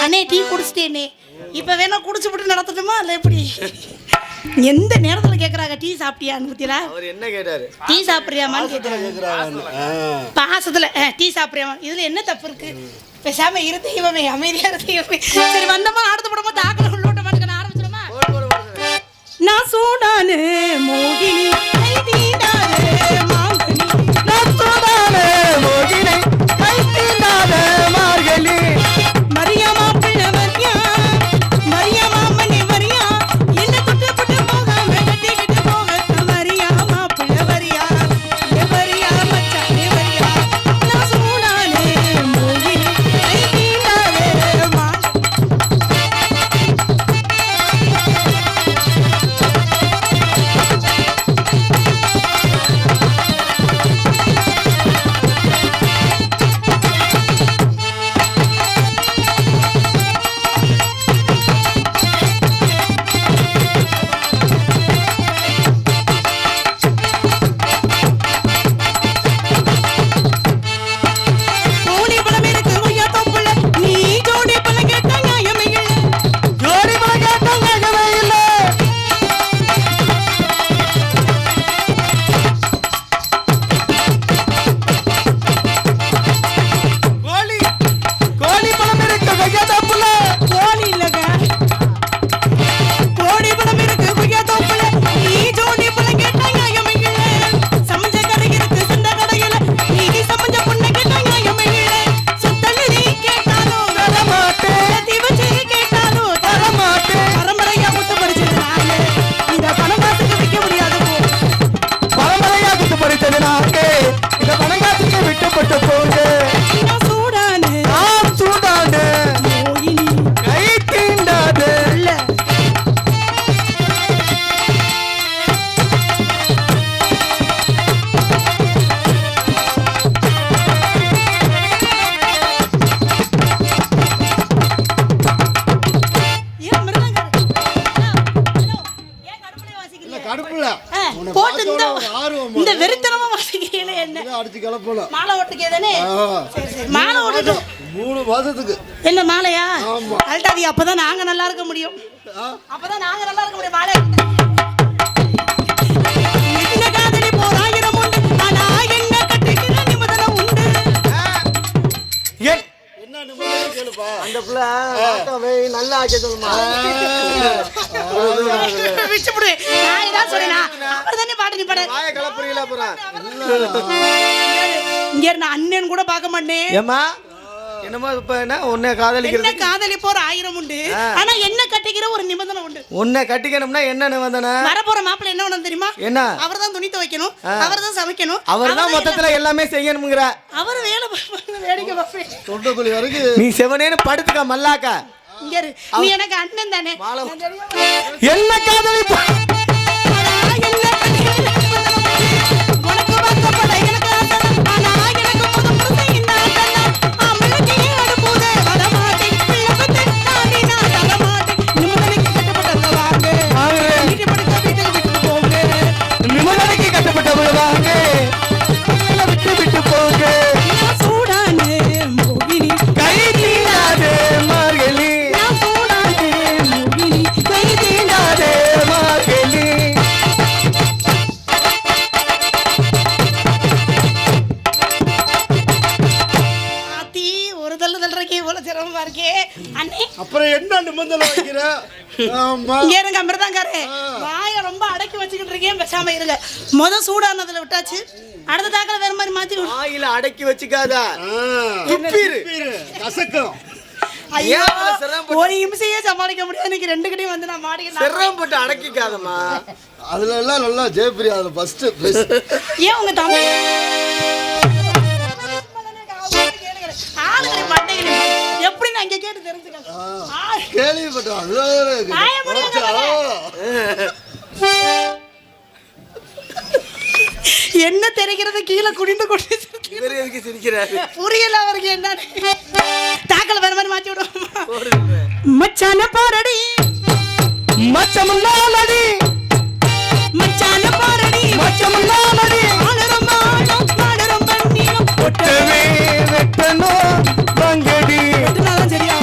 அண்ணே டீ குடிச்சிட்டேனே, இப்போ வேணா குடிச்சு விட்டு நடத்தட்டுமா இல்லை எப்படி? எந்த நேரத்தில் கேட்குறாங்க டீ சாப்பிட்டியான்னு பத்தியா? அவர் என்ன கேட்டாரு? டீ சாப்பிட்றியாமான்னு கேட்குறாங்க. பாசத்தில் டீ சாப்பிட்றியாமா, இதில் என்ன தப்பு இருக்கு? பேசாம இரு தெய்வமே, அமைதியா இரு தெய்வமே. சரி வந்தமா அடுத்த படமா தாக்கல உள்ளோட்ட மாட்டுக்க நான் ஆரம்பிச்சிடுமா? நான் சூடானு மோகினி கை தீண்டாதே மாங்கனி, நான் சூடானு மோகினி கை தீண்டாதே மார்கழி, மரியாமா பிள்ளை வரியா மரியாமா மணி வரியா, என்ன தொட்டு போட்டு போகாம கட்டிக்கிட்டு போக மரியாமா பிள்ளை வரியா வரியா மச்சானே வரியா, நான் சூடானு மோகினி கை தீண்டாதே இந்த வெறித்தனமா வாசிக்கிறீங்களே என்ன? அடிச்சு கிளப்பல. மாலை ஓட்டுக்கே தானே? சரி சரி. மாலை ஓட்டுது 3 மாசத்துக்கு. என்ன மாலையா? ஆமா. அல்டாதி அப்பதான் நாங்க நல்லா இருக்க முடியும். அப்பதான் நாங்க நல்லா இருக்க முடியும். மாலை என்ன காதலி போராயிரம் உண்டு, ஆனா என்ன கட்டிக்கிற நிமிதனம் உண்டு. என்ன நிமிதனம் கேளுப்பா. அந்த புள்ள ஆட்டோவை நல்லா ஆக்க சொல்லுமா. விச்சுப்புடு. நான் இதான் சொன்னேனா? அவர்தானே பாட்டு நீ பாடு. வாயை கலப்புறீங்களா அப்புறம்? இங்க நான் அண்ணன் கூட பார்க்க மாட்டேன். ஏமா என்னமா இப்ப என்ன உன்னை காதலிக்கிறது? என்ன காதலி போற 1000 உண்டு, ஆனா என்ன கட்டிக்கிற ஒரு நிபந்தனை உண்டு. உன்னை கட்டிக்கணும்னா என்ன நிபந்தனை? வரப்போற மாப்பிள்ளை என்ன ஒண்ணு தெரியுமா? என்ன? அவர்தான் துணி துவைக்கணும், அவர்தான் சமைக்கணும், அவர்தான் மொத்தத்துல எல்லாமே செய்யணும்ங்கற. அவர் வேலை பார்ப்பாங்க, வேடிக்கை பார்ப்பேன். தொண்டக்குழி வரைக்கும் நீ செவனேன்னு படுத்துக்க மல்லாக்கா. இங்க இரு, நீ எனக்கு அண்ணன் தானே? என்ன காதலி உனக்கு வாக்கப்பட எனக்கு ஆனா எனக்கு முதல் முறை இந்த அம்மனுக்கு அடுப்புதே வரமாட்டேன், பிள்ளை தாண்டி நான் தரமாட்டேன், நிமிடனைக்கு கட்டப்பட்ட வாங்க வீட்டு படுத்த வீட்டுக்கு விட்டு போங்க, நிமிடனைக்கு கட்டப்பட்ட வாங்க விட்டு விட்டு போங்க, சூடானே மோகினி கை தீண்டாதே மார்கழி, நான் சூடானே மோகினி கை தீண்டாதே மார்கழி. சிரமமா இருக்கே அண்ணே. அப்புறம் என்ன நிபந்தனை வைக்கிற? ஆமா ஏறுங்க அமிர்தாங்காரே, வாயை ரொம்ப அடக்கி வச்சுக்கிட்டு இருக்கேன், பேசாம இருங்க. சூடானதுல விட்டாச்சு, அடுத்த தாக்கல வேற மாதிரி மாத்தி வாயில அடக்கி வச்சுக்காத. கசக்கம். ஐயோ ஒரு நிமிஷையே சமாளிக்க முடியாது, இன்னைக்கு 2 கிட்டையும் வந்து நான் மாடிக்கிறேன். சிரமம் போட்டு அடக்கிக்காதம்மா. அதுல எல்லாம் நல்லா ஜெயபிரியா அதுல ஃபர்ஸ்ட் ஏன் உங்க தம்பி ஆளுகளை மண்டையில எப்படி நான் இங்க கேட்டு தெரிஞ்சுக்கலாம் கேள்விப்பட்டோம். என்ன தெரிகிறது கீழே குடிந்து கொண்டு சிரிக்கிறாரு, புரியல அவருக்கு என்ன. தாக்கல வேற மாதிரி மாத்தி விடுவோம். மச்சான பாரடி மச்சமுல்லாலடி மச்சான பாரடி மச்சமுல்லாலடி ஆனரம் ஆனம் ஆனரம் பண்ணீனம் ஒட்டவே வெட்டனோ பங்கடி இதெல்லாம் சரியா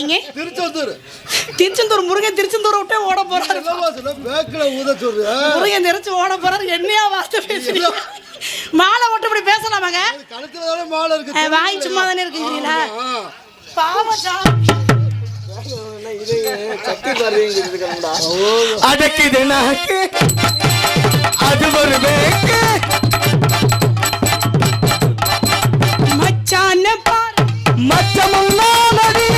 இருக்கீங்க? திருச்செந்தூர். திருச்செந்தூர் முருகன் திருச்செந்தூர் விட்டே ஓட போறாரு. என்னமா சொன்ன? பேக்ல ஊத சொல்ற. முருகன் தெரிச்சு ஓட போறாரு. என்னையா வார்த்தை பேசுறீங்க? மாலை போட்டு இப்படி பேசலாமாங்க? கழுத்துல தானே மாலை இருக்கு. வாய் சும்மா தானே இருக்குங்களா? பாவச்சா சக்தி பாருங்கடா. அடக்குது நாக்கு அது ஒரு பேக்கு மச்சான பாரு மச்சமுன்னானடி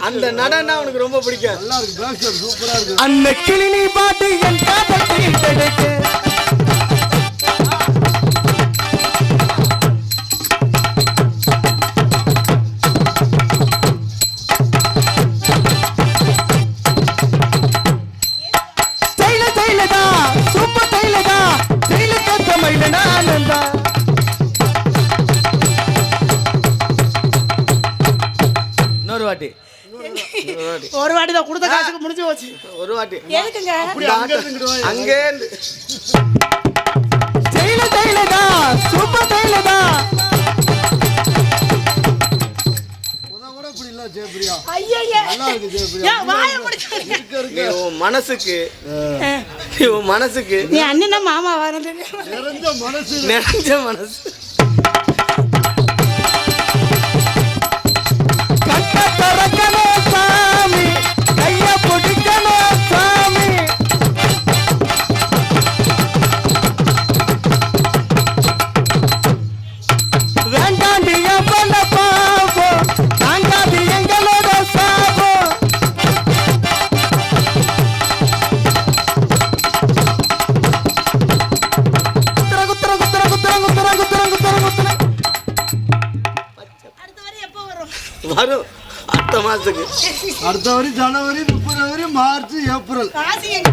அந்த நடனா உனக்கு ரொம்ப பிடிக்கும். நல்லா இருக்கு. பேக் ஷாட் சூப்பரா இருக்கு. அந்த கிளினி பாட்டு என் காதல் கிடைக்கு ஸ்டைலதா சூப்பர் ஸ்டைலதா ஸ்டைல கத்த மைலனா ஆனந்தா இன்னொரு வாட்டி ஒரு வாட்டி தான் கொடுத்த காசுக்கு முடிஞ்சு போச்சு. ஒரு வாட்டி எதுக்குங்க? அப்படி அங்க இருந்துட்டு வா. அங்கே ஸ்டைலதா சூப்பர் ஸ்டைலதா கூட இப்படி இல்ல ஜெயபிரியா. ஐயய்ய. நல்லா இருக்கு ஜெயபிரியா. ஏன் வாயை முடிச்சீங்க? இருக்கு இருக்கு. நீ உன் மனசுக்கு நீ அண்ணனா மாமா வரது நிறைஞ்ச மனசு. நிறைஞ்ச மனசு. கட்ட திறக்கணும் சாமி கைய பிடிக்கணும் சாமி வேண்டாண்டி எவ்வளோ பாவம் தாங்காது எங்களோட சாபம் குத்துற குத்துற குத்துற குத்துற குத்துற குத்துற குத்துற குத்துற அடுத்த வரை எப்போ வரும்? வரும் அடுத்த மாசத்துக்கு. அடுத்த வரி ஜனவரி, பிப்ரவரி, மார்ச், ஏப்ரல். காசு எங்க?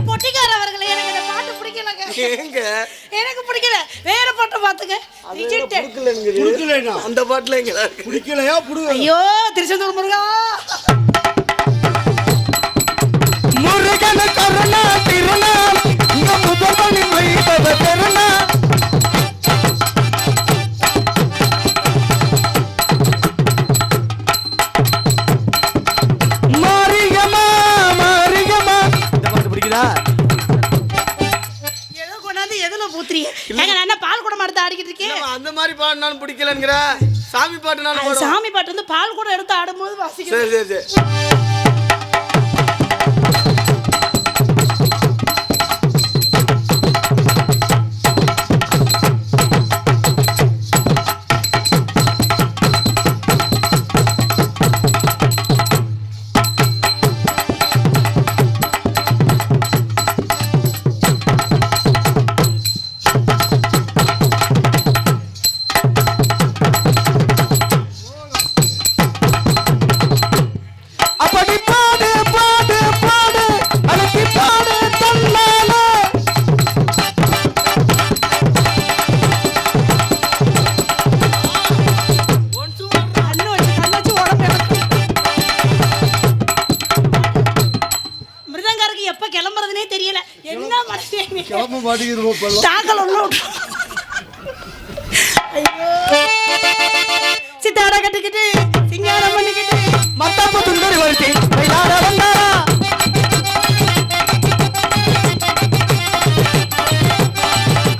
பொட்டிக்கார அவர்களே, எனக்கு இந்த பாட்டு பிடிக்கலங்க. ஏங்க எனக்கு பிடிக்கல. வேற பாட்டை பாத்துங்க. ரிஜெக்ட். புடிக்கலைனா அந்த பாட்டுல எங்க இருக்கு? புடிக்கலையா புடு. ஐயோ திருச்செந்தூர் முருகா. முருகன கருணா திருநா இங்க முதல்வனி வைபவ திருநா மாரியம்மா மாரியம்மா இந்த பாட்டு பிடிக்குதா? ஏதோ கொண்டாந்து எதுல பூத்துறீங்க? ஏங்க நான் என்ன பால் குடம் எடுத்து ஆடிக்கிட்டு இருக்கேன்? இல்லம்மா, அந்த மாதிரி பாடினாலும் பிடிக்கலங்கிற. சாமி பாட்டுனாலும் பாடுவோம். சாமி பாட்டு வந்து பால் குடம் எடுத்து ஆடும்போது வாசிக்கிறேன். சரி சரி சரி. அப்ப அப்ப மாட்டிக்கிருவோம் தாக்கல் உள்ள விட்டு ஐயோ சித்தாட கட்டிக்கிட்டு சிங்காரம் பண்ணிக்கிட்டு மத்தாப்பு துண்டறி வருத்தி மயிலாட வந்தாரா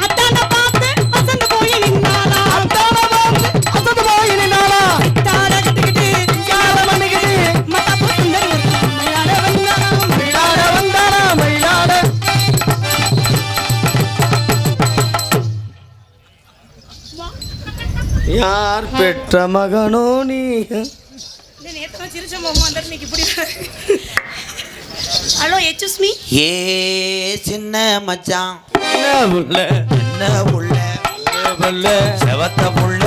அத்தான பார்த்து அசந்து போய் நின்னாளா அசந்து போய் நின்னாளா சித்தாட கட்டிக்கிட்டு சிங்காரம் பண்ணிக்கிட்டு மத்தாப்பு சுந்தரி மயிலாட வந்தாரா மயிலாட வந்தாரா மயிலாட யார் பெற்ற மகனோ நீ நேற்று சிரிச்ச மாமா அந்த இன்னைக்கு இப்படி ஹலோ எக்ஸ்கியூஸ் மீ ஏ சின்ன மச்சான் என்ன புள்ள என்ன புள்ள புள்ள செவத்த புள்ள